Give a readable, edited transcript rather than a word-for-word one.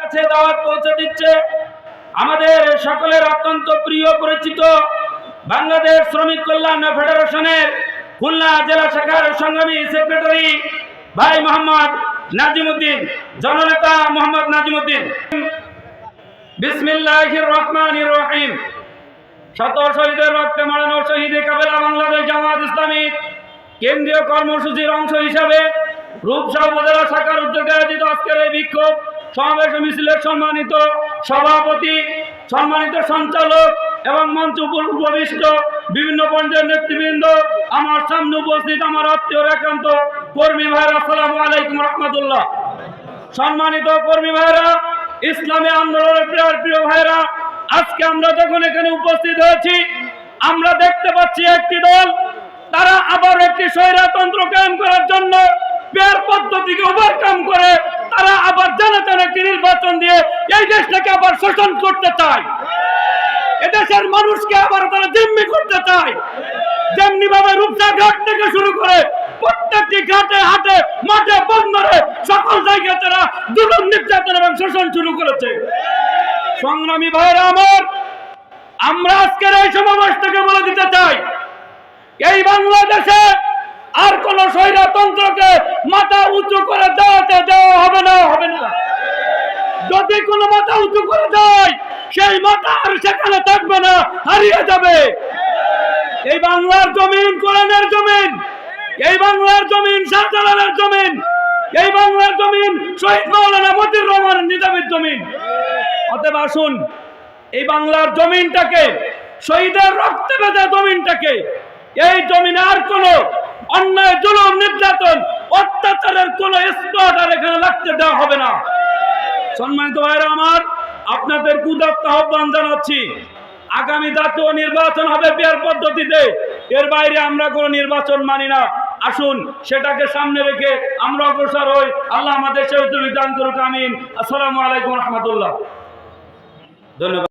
কাছে দাওয়াত পৌঁছে দিচ্ছে। আমাদের সকলের অত্যন্ত প্রিয় পরিচিত বাংলাদেশ শ্রমিক কল্যাণ ফেডারেশনের খুলনা জেলা শাখার সংগ্রামী সেক্রেটারি ভাই মোহাম্মদ নাজিমউদ্দিন, জননেতা মোহাম্মদ নাজিমউদ্দিন। বিসমিল্লাহির রহমানির রহিম। শত শহীদের রক্তে মরানো শহীদে কাফেলা বাংলাদেশ জামায়াত ইসলামী কেন্দ্রীয় কর্মসূচির অংশ হিসাবে রূপসা উপজেলা শাখার উদ্যোগে আয়োজিত আজকের এই বিক্ষোভ সমাবেশ মিছিলের সম্মানিত সভাপতি, সম্মানিত সঞ্চালক এবং মঞ্চ উপবিষ্ট বিভিন্ন পর্যায়ের নেতৃবৃন্দ, আমার সামনে উপস্থিত আমার আত্মীয় একান্ত কর্মী ভাইরা, আসসালামু আলাইকুম রহমতুল্লাহ। সম্মানিত কর্মী ভাইরা, ইসলামী আন্দোলনের প্রিয় ভাইরা, আজকে আমরা যখন এখানে উপস্থিত হয়েছি, আমরা দেখতে পাচ্ছি একটি দল তারা আবার একটি স্বৈরতন্ত্র কায়েম করার জন্য পেয়ার পদ্ধতিকে ওভারকাম করে তারা আবার জানাতেন একটি নির্বাচন দিয়ে এই দেশটাকে আবার শোষণ করতে চায়। এদেশের মানুষকে আবার তারা জিম্মি করতে চায়। যেমনি ভাবে রূপসা ঘাট থেকে শুরু করে প্রত্যেকটি ঘাটে, হাটে, মাঠে, বন্দরে সকল জায়গায় তারা জুলুম, নির্যাতন এবং শোষণ শুরু করেছে। সংগ্রামী ভাইরা আমার, আমরা আজকের এই সমাবেশ থেকে বলে দিতে চাই, এই বাংলাদেশে আর কোন স্বৈরতন্ত্রকে মাথা উঁচু করে দেওয়া হবে না। যদি কোনো মাথা উঁচু করে দেয়, সেই মাথা আর সেখানে থাকবে না, হারিয়ে যাবে। এই বাংলার জমিন কোরআনের জমিন, এই বাংলার জমিন শাহজালালের জমিন, এই বাংলার জমিন শহীদ মাওলানা মতিউর রহমানের নিজামীর জমিন। অতএব আসুন এই বাংলার জমিনটাকে, শহীদের রক্তে ভেজা জমিনটাকে, এই জমিনে আর কোন অন্যায়, জুলুম, নির্যাতন, অত্যাচারের কোন স্পট আর এখানে লাগতে দেওয়া হবে না। সম্মানিত ভাইরা আমার, আপনাদের উদাত্ত আহ্বান জানাচ্ছি, আগামী জাতীয় নির্বাচন হবে পেয়ার পদ্ধতিতে, এর বাইরে আমরা কোনো নির্বাচন মানি না। আসুন সেটাকে সামনে রেখে আমরা অগ্রসর হই। আল্লাহ আমাদের সেই দান করুক, আমিন। আসসালামু আলাইকুম রহমতুল্লাহ। ধন্যবাদ।